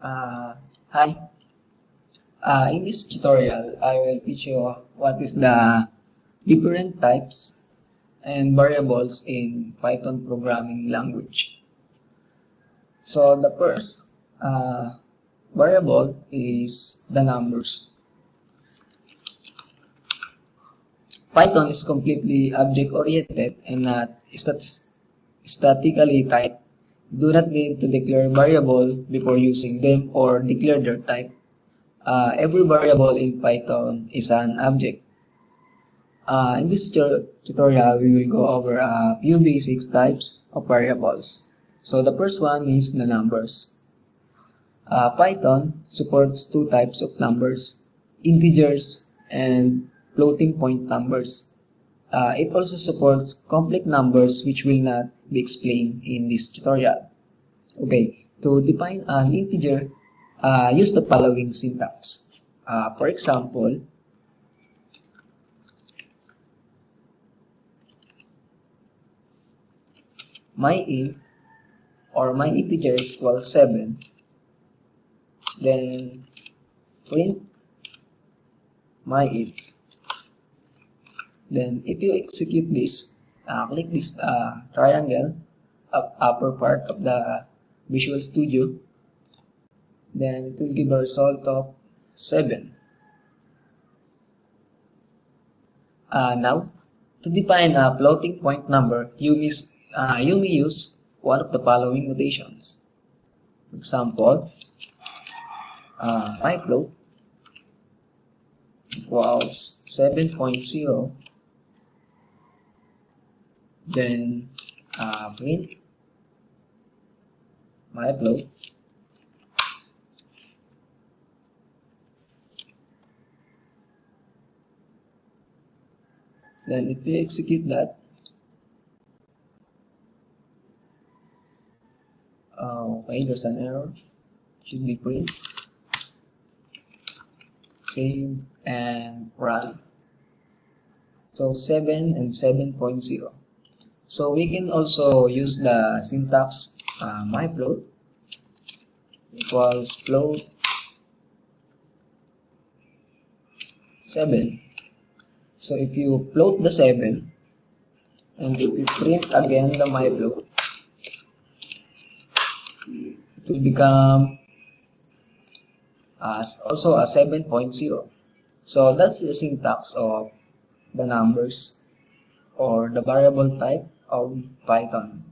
Hi. In this tutorial, I will teach you what is the different types and variables in Python programming language. So the first variable is the numbers. Python is completely object-oriented and not statically typed. Do not need to declare variable before using them or declare their type. Every variable in Python is an object. In this tutorial, we will go over a few basic types of variables. So the first one is the numbers. Python supports two types of numbers, integers and floating point numbers. It also supports complex numbers which will not be explained in this tutorial. Okay, to define an integer, use the following syntax. For example, my int or my integer is equal 7, then print my int. Then if you execute this, click this triangle upper part of the Visual Studio, then it will give a result of 7. Now, to define a floating point number, you may use one of the following notations. For example, my float equals 7.0, then print my float. Then if you execute that, okay, there's an error, should be print, save and run. So 7 and 7.0. So we can also use the syntax my float equals float 7. So if you float the 7 and if you print again the my float, it will become also a 7.0. So that's the syntax of the numbers or the variable type of Python.